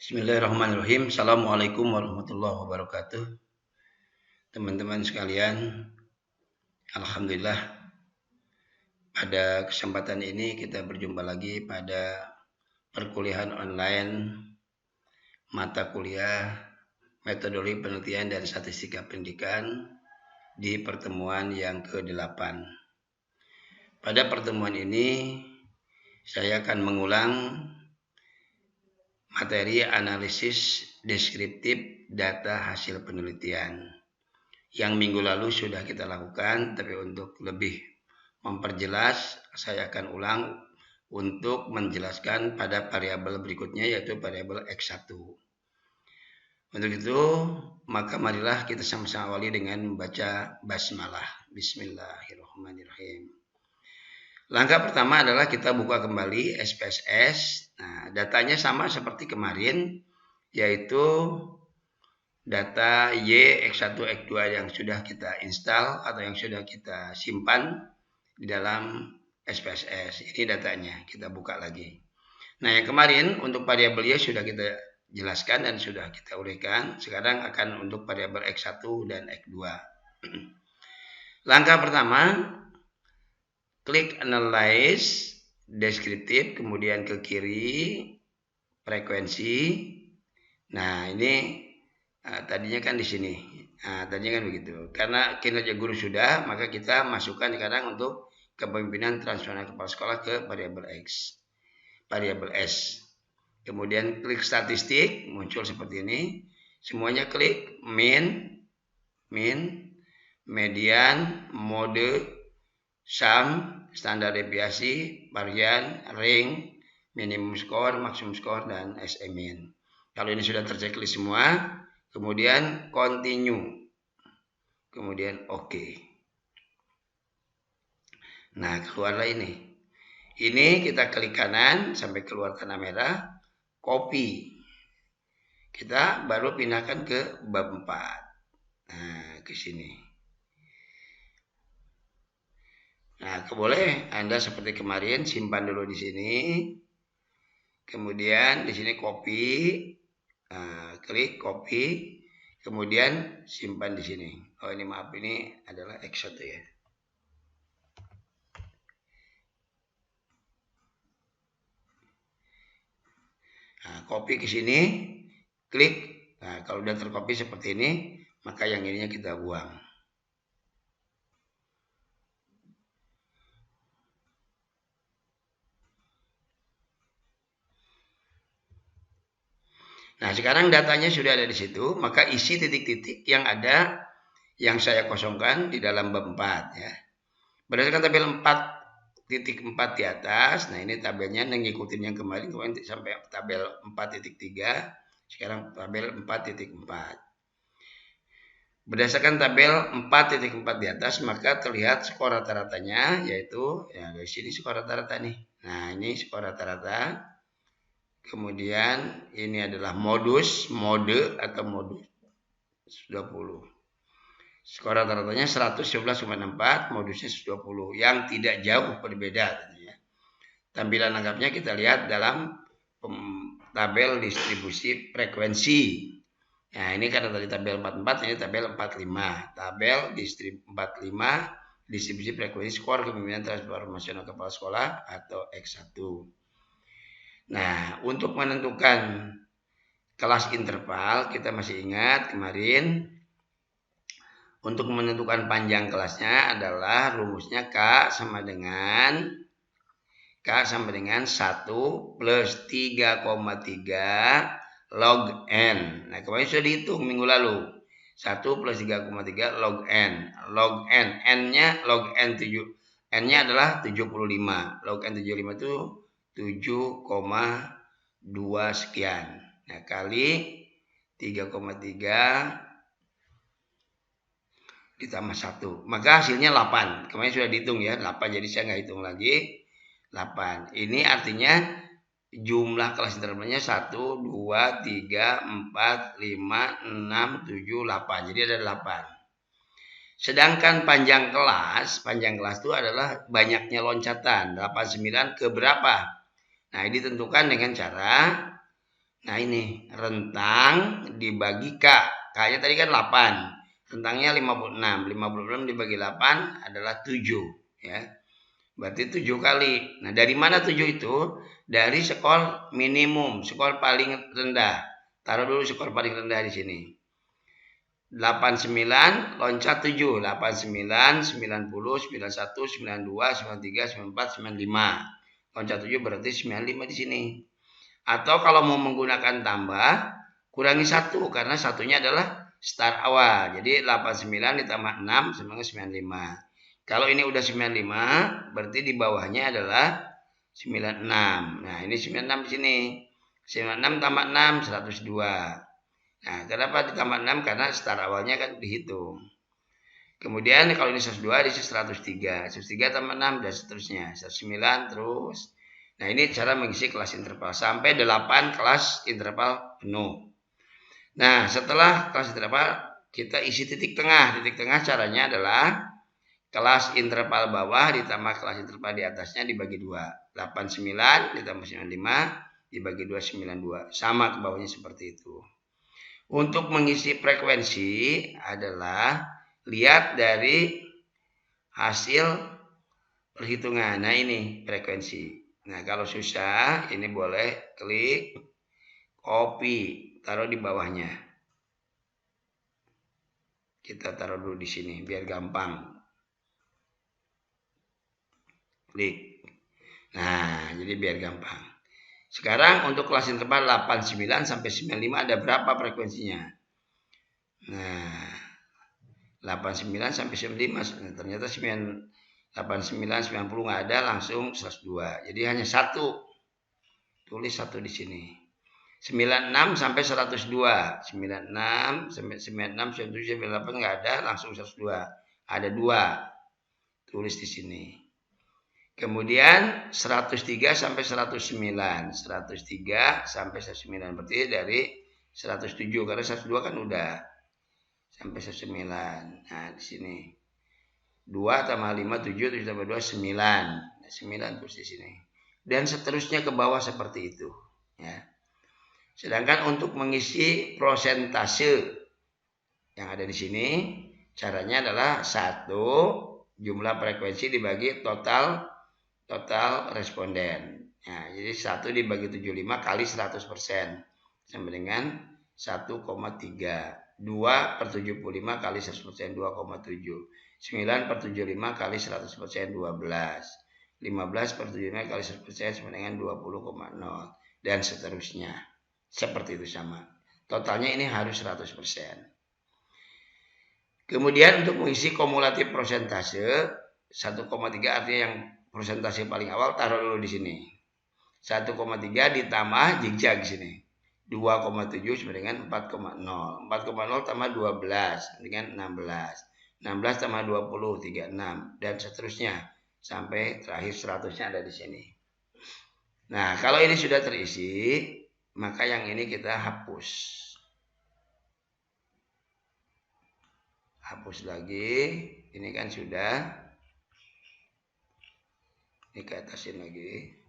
Bismillahirrahmanirrahim. Assalamualaikum warahmatullahi wabarakatuh. Teman-teman sekalian, alhamdulillah pada kesempatan ini kita berjumpa lagi pada perkuliahan online mata kuliah metodologi penelitian dan statistika pendidikan di pertemuan yang ke-8. Pada pertemuan ini saya akan mengulang materi analisis deskriptif data hasil penelitian yang minggu lalu sudah kita lakukan, tapi untuk lebih memperjelas saya akan ulang untuk menjelaskan pada variabel berikutnya, yaitu variabel X1. Untuk itu maka marilah kita sama-sama awali dengan membaca basmalah. Bismillahirrahmanirrahim. Langkah pertama adalah kita buka kembali SPSS. Nah, datanya sama seperti kemarin, yaitu data Y, X1, X2 yang sudah kita install atau yang sudah kita simpan di dalam SPSS. Ini datanya, kita buka lagi. Nah, yang kemarin untuk variabel Y sudah kita jelaskan dan sudah kita uraikan. Sekarang akan untuk variabel X1 dan X2. Langkah pertama, klik Analyze, Deskriptif, kemudian ke kiri, Frekuensi. Nah, ini tadinya kan di sini. Nah, tadinya kan begitu. Karena kinerja guru sudah, maka kita masukkan sekarang untuk kepemimpinan transnasional kepala sekolah ke variabel X, variabel S. Kemudian klik statistik, muncul seperti ini. Semuanya klik min, median, mode, sum, standar deviasi, varian, ring, minimum skor, maksimum skor, dan SE-min. Kalau ini sudah terchecklist semua, kemudian continue, kemudian OK. Nah, keluarlah ini. Ini kita klik kanan sampai keluar tanda merah, copy. Kita baru pindahkan ke bab 4. Nah, ke sini. Nah, boleh Anda seperti kemarin simpan dulu di sini. Kemudian di sini copy. Nah, klik copy. Kemudian simpan di sini. Oh, ini maaf, ini adalah X1 ya. Nah, copy ke sini, klik. Nah, kalau udah tercopy seperti ini, maka yang ininya kita buang. Nah, sekarang datanya sudah ada di situ, maka isi titik-titik yang ada yang saya kosongkan di dalam bab 4 ya. Berdasarkan tabel 4.4 di atas, nah ini tabelnya ngikutin yang kemarin sampai tabel 4.3, sekarang tabel 4.4. Berdasarkan tabel 4.4 di atas, maka terlihat skor rata-ratanya, yaitu ya dari sini skor rata-rata nih. Nah, ini skor rata-rata. Kemudian ini adalah mode atau modus 20. Skor rata-ratanya 111,64, modusnya 120, yang tidak jauh berbeda tentunya. Tampilan lengkapnya kita lihat dalam tabel distribusi frekuensi. Nah, ini karena tadi tabel 44, ini tabel 45. Tabel 45 distribusi frekuensi skor kepemimpinan transformasional kepala sekolah atau X1. Nah, untuk menentukan kelas interval, kita masih ingat kemarin, untuk menentukan panjang kelasnya adalah rumusnya K sama dengan 1 plus 3,3 log N. Nah, kemarin sudah dihitung minggu lalu. 1 plus 3,3 log N. Log N. N-nya log N 7. N-nya adalah 75. Log N 75 itu 7,2 sekian. Nah, kali 3,3 ditambah 1. Maka hasilnya 8. Kemarin sudah dihitung ya. 8, jadi saya nggak hitung lagi. 8. Ini artinya jumlah kelas intervalnya 1, 2, 3, 4, 5, 6, 7, 8. Jadi ada 8. Sedangkan panjang kelas itu adalah banyaknya loncatan. 89 ke berapa? Nah, ini ditentukan dengan cara Nah ini rentang dibagi K. K-nya tadi kan 8. Rentangnya 56. 56 dibagi 8 adalah 7. Ya. Berarti 7 kali. Nah dari mana 7 itu? Dari skor minimum, skor paling rendah. Taruh dulu skor paling rendah di sini. 89 loncat 7. 89, 90, 91, 92, 93, 94, 95. Loncat 7 berarti 95 di sini. Atau kalau mau menggunakan tambah, kurangi 1 karena satunya adalah start awal. Jadi 89 ditambah 6 sama 95. Kalau ini udah 95, berarti di bawahnya adalah 96. Nah, ini 96 di sini. 96 tambah 6, 102. Nah, kenapa ditambah 6? Karena start awalnya kan dihitung. Kemudian kalau ini 102, di 103. 103 tambah 6, dan seterusnya. 109 terus. Nah, ini cara mengisi kelas interval. Sampai 8 kelas interval penuh. Nah, setelah kelas interval, kita isi titik tengah. Titik tengah caranya adalah kelas interval bawah ditambah kelas interval di atasnya dibagi 2. 89 ditambah 95 dibagi 2, 92. Sama ke bawahnya seperti itu. Untuk mengisi frekuensi adalah lihat dari hasil perhitungan. Nah ini frekuensi. Nah kalau susah ini boleh klik copy, taruh di bawahnya. Kita taruh dulu di sini biar gampang. Klik. Nah jadi biar gampang. Sekarang untuk kelas interval 89 sampai 95 ada berapa frekuensinya? Nah 89 sampai 95 ternyata 89 90 nggak ada, langsung 102. Jadi hanya satu. Tulis satu di sini. 96 sampai 102. 96 sampai 96 97 98 nggak ada, langsung 102. Ada 2. Tulis di sini. Kemudian 103 sampai 109. 103 sampai 109 berarti dari 107 karena 102 kan udah sampai 109. Nah, di sini 2 tambah 5 7 7 tambah 2 9. 9 terus di sini. Dan seterusnya ke bawah seperti itu, ya. Sedangkan untuk mengisi prosentase yang ada di sini, caranya adalah 1 jumlah frekuensi dibagi total responden. Nah, jadi 1 dibagi 75 kali 100% sama dengan 1,3. 2 per 75 kali 100% 2,7. 9 per 75 kali 100% 12. 15 per 75 kali 100% sama dengan 20,0. Dan seterusnya. Seperti itu sama. Totalnya ini harus 100%. Kemudian untuk mengisi kumulatif prosentase 1,3 artinya yang persentase paling awal taruh dulu di sini. 1,3 ditambah zigzag di sini. 2,7 sama dengan 4,0. 4,0 tambah 12 dengan 16. 16 tambah 20 36 dan seterusnya sampai terakhir 100-nya ada di sini. Nah, kalau ini sudah terisi, maka yang ini kita hapus. Hapus lagi. Ini kan sudah. Ini ke atasin lagi.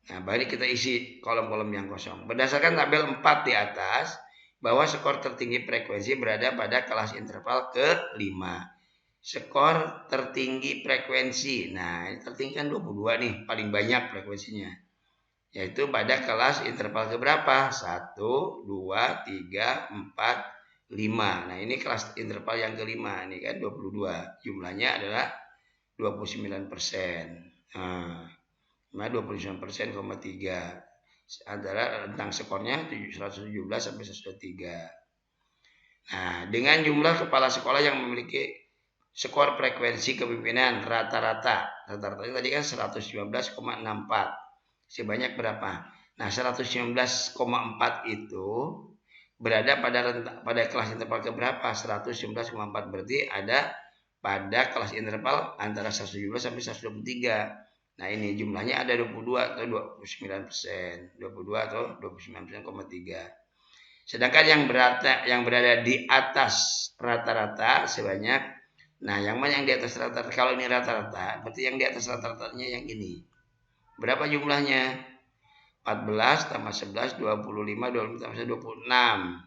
Nah, baru kita isi kolom-kolom yang kosong. Berdasarkan tabel 4 di atas, bahwa skor tertinggi frekuensi berada pada kelas interval ke-5. Skor tertinggi frekuensi. Nah, ini tertinggi kan 22 nih, paling banyak frekuensinya. Yaitu pada kelas interval keberapa? 1, 2, 3, 4, 5. Nah, ini kelas interval yang ke-5. Ini kan 22. Jumlahnya adalah 29%. Nah, 29%,3. Antara rentang skornya 117 sampai 103. Nah, dengan jumlah kepala sekolah yang memiliki skor frekuensi kepemimpinan rata-rata tadi kan 119,64. Sebanyak berapa? Nah, 119,4 itu berada pada kelas interval keberapa? 119,4 berarti ada pada kelas interval antara 117 sampai 123. Nah, ini jumlahnya ada 22 atau 29%. 22 atau 29,3. Sedangkan yang berada di atas rata-rata sebanyak, nah yang mana yang di atas rata-rata? Kalau ini rata-rata, berarti yang di atas rata-ratanya yang ini. Berapa jumlahnya? 14 tambah 11, 25, 25 tambah 26.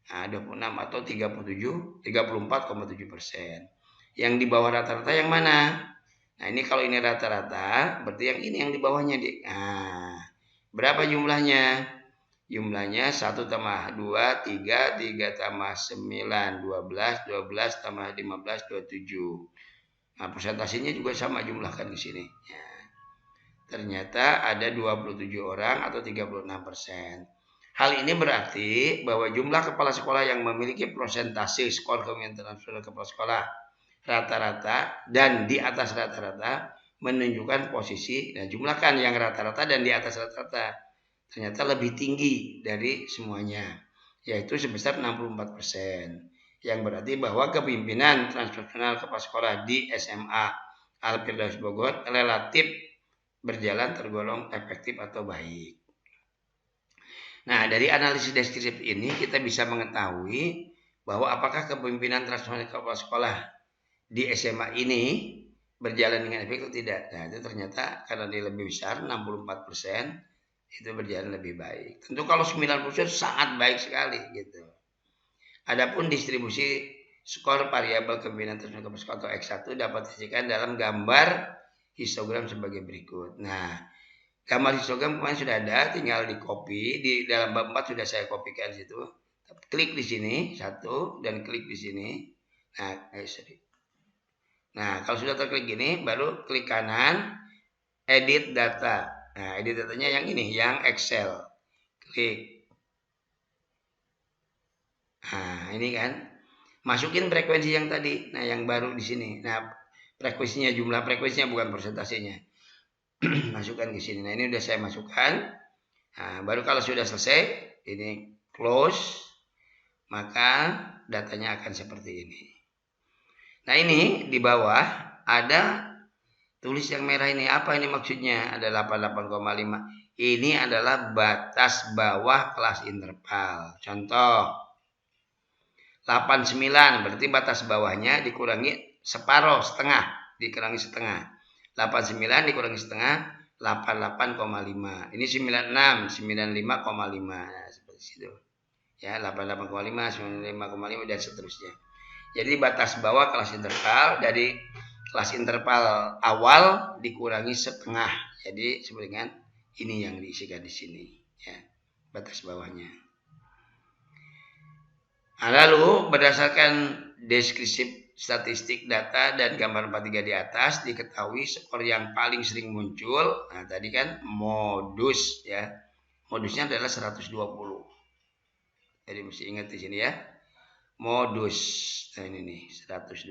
Nah, 26 atau 34,7%. Yang di bawah rata-rata yang mana? Nah, ini kalau ini rata-rata, berarti yang ini yang di bawahnya. Nah, berapa jumlahnya? Jumlahnya 1 tambah 2, 3, 3 tambah 9, 12, 12 tambah 15, 27. Nah, persentasenya juga sama jumlahkan di sini. Ya. Ternyata ada 27 orang atau 36%. Hal ini berarti bahwa jumlah kepala sekolah yang memiliki persentase skor kepemimpinan kepala sekolah rata-rata dan di atas rata-rata menunjukkan posisi, dan jumlahkan yang rata-rata dan di atas rata-rata ternyata lebih tinggi dari semuanya, yaitu sebesar 64%, yang berarti bahwa kepemimpinan transpersonal kepala sekolah di SMA Al-Firdaus Bogor relatif berjalan tergolong efektif atau baik. Nah, dari analisis deskriptif ini kita bisa mengetahui bahwa apakah kepemimpinan transpersonal kepala sekolah di SMA ini berjalan dengan efektif atau tidak. Nah, itu ternyata karena dia lebih besar, 64%, itu berjalan lebih baik. Tentu kalau 90% sangat baik sekali gitu. Adapun distribusi skor variabel kepemimpinan transpersonal kepala sekolah atau X1 dapat disajikan dalam gambar histogram sebagai berikut. Nah, gambar histogram kemarin sudah ada, tinggal di copy. Di dalam bab 4 sudah saya kopikan situ. Klik di sini satu dan klik di sini. Nah, kalau sudah terklik gini, baru klik kanan, edit data. Nah, edit datanya yang ini, yang Excel. Klik. Nah, ini kan. Masukin frekuensi yang tadi. Nah, yang baru di sini. Nah, frekuensinya, jumlah frekuensinya bukan persentasenya. Masukkan di sini. Nah, ini udah saya masukkan. Nah, baru kalau sudah selesai, ini close, maka datanya akan seperti ini. Nah, ini di bawah ada tulis yang merah ini. Apa ini maksudnya? Ada 88,5. Ini adalah batas bawah kelas interval. Contoh, 89 berarti batas bawahnya dikurangi separuh, setengah, dikurangi setengah. 89 dikurangi setengah, 88,5. Ini 96, 95,5. Nah, seperti itu. Ya, 88,5, 95,5 dan seterusnya. Jadi batas bawah kelas interval dari kelas interval awal dikurangi setengah. Jadi seperti dengan ini yang diisikan di sini, ya. Batas bawahnya. Nah, lalu berdasarkan deskripsi statistik data dan gambar 43 di atas diketahui skor yang paling sering muncul. Nah, tadi kan modus, ya. Modusnya adalah 120. Jadi mesti ingat di sini, ya. Modus. Nah, ini nih 120.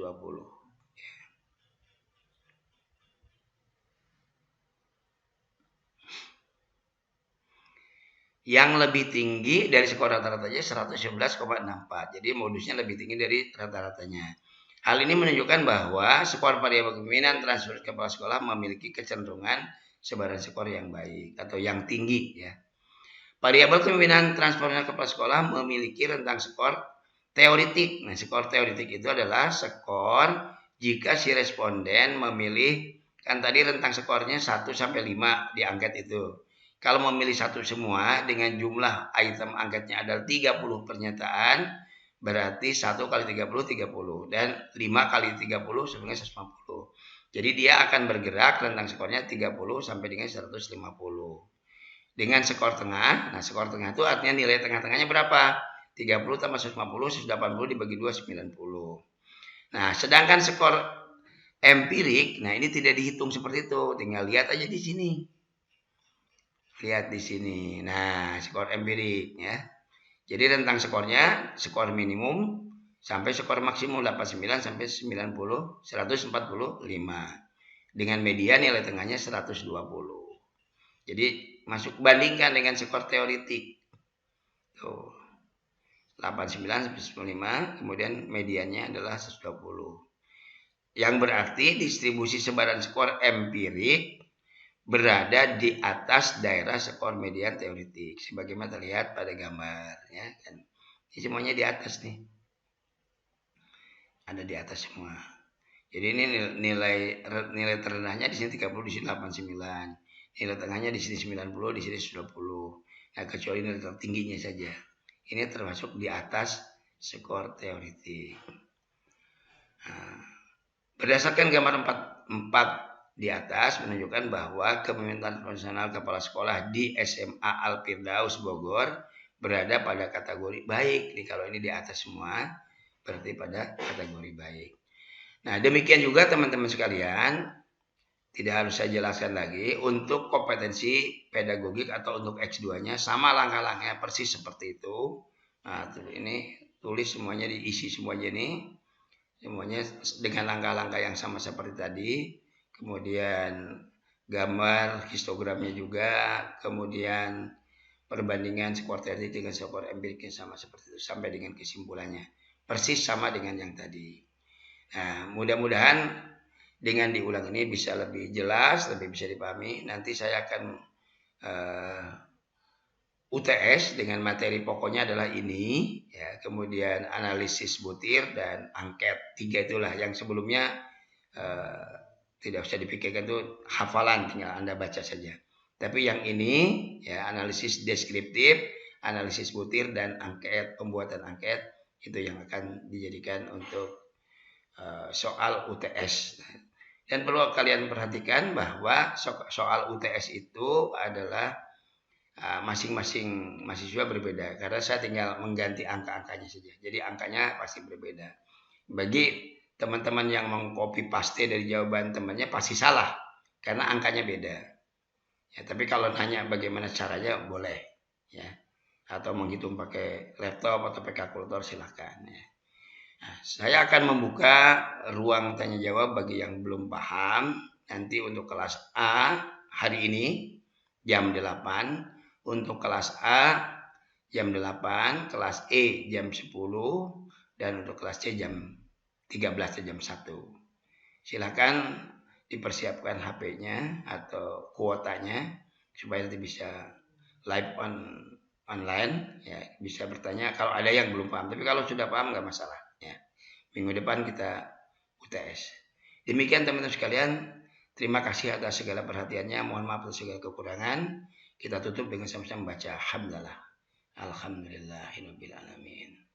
Yang lebih tinggi dari skor rata-ratanya 111,64. Jadi modusnya lebih tinggi dari rata-ratanya. Hal ini menunjukkan bahwa skor variabel kepemimpinan transfer kepala sekolah memiliki kecenderungan sebaran skor yang baik atau yang tinggi, ya. Variabel kepemimpinan transfer kepala sekolah memiliki rentang skor teoritik. Nah, skor teoritik itu adalah skor jika si responden memilih, kan tadi rentang skornya 1 sampai 5 di angket itu. Kalau memilih satu semua dengan jumlah item angketnya adalah 30 pernyataan, berarti 1 kali 30, 30. Dan 5 kali 30 sebenarnya 150. Jadi dia akan bergerak rentang skornya 30 sampai dengan 150. Dengan skor tengah, nah skor tengah itu artinya nilai tengah-tengahnya berapa? 30 tambah 150, 180 dibagi 2, 90. Nah, sedangkan skor empirik, nah ini tidak dihitung seperti itu. Tinggal lihat aja di sini. Lihat di sini. Nah, skor empirik, ya. Jadi rentang skornya skor minimum sampai skor maksimum 89 sampai 90, 145. Dengan media nilai tengahnya 120. Jadi masuk bandingkan dengan skor teoritik. Tuh. 89 sampai 95, kemudian mediannya adalah 120. Yang berarti distribusi sebaran skor empirik berada di atas daerah skor median teoritik sebagaimana terlihat pada gambar, ya kan. Ini semuanya di atas nih, ada di atas semua. Jadi ini nilai terendahnya di sini 30, di sini 89, Nilai tengahnya di sini 90, di sini 90. Nah, kecuali nilai tertingginya saja. Ini termasuk di atas skor teoretik. Nah, berdasarkan gambar 4 di atas menunjukkan bahwa kepemimpinan profesional kepala sekolah di SMA Al-Firdaus Bogor berada pada kategori baik. Nih, kalau ini di atas semua berarti pada kategori baik. Nah, demikian juga teman-teman sekalian, tidak harus saya jelaskan lagi, untuk kompetensi pedagogik atau untuk X2-nya sama langkah-langkahnya persis seperti itu. Nah, ini tulis semuanya, diisi semuanya ini. Semuanya dengan langkah-langkah yang sama seperti tadi. Kemudian gambar histogramnya juga, kemudian perbandingan skor teoretik dengan skor empiriknya sama seperti itu sampai dengan kesimpulannya. Persis sama dengan yang tadi. Nah, mudah-mudahan dengan diulang ini bisa lebih jelas, lebih bisa dipahami. Nanti saya akan UTS dengan materi pokoknya adalah ini, ya. Kemudian analisis butir dan angket. 3 itulah yang sebelumnya tidak usah dipikirkan, itu hafalan, tinggal Anda baca saja. Tapi yang ini, ya, analisis deskriptif, analisis butir dan angket, pembuatan angket, itu yang akan dijadikan untuk soal UTS. Dan perlu kalian perhatikan bahwa soal UTS itu adalah masing-masing mahasiswa berbeda, karena saya tinggal mengganti angka-angkanya saja. Jadi angkanya pasti berbeda. Bagi teman-teman yang mengcopy paste dari jawaban temannya pasti salah karena angkanya beda. Ya, tapi kalau nanya bagaimana caranya boleh, ya. Atau menghitung pakai laptop atau pakai kalkulator silahkan, ya. Nah, saya akan membuka ruang tanya jawab bagi yang belum paham nanti untuk kelas A hari ini jam 8, untuk kelas A jam 8, kelas E jam 10, dan untuk kelas C jam 13 atau jam 1. Silakan dipersiapkan HP-nya atau kuotanya supaya nanti bisa live online, ya, bisa bertanya kalau ada yang belum paham. Tapi kalau sudah paham nggak masalah, ya. Minggu depan kita UTS. Demikian teman-teman sekalian, terima kasih atas segala perhatiannya. Mohon maaf atas segala kekurangan. Kita tutup dengan sama-sama membaca hamdalah. Alhamdulillahirabbil alamin.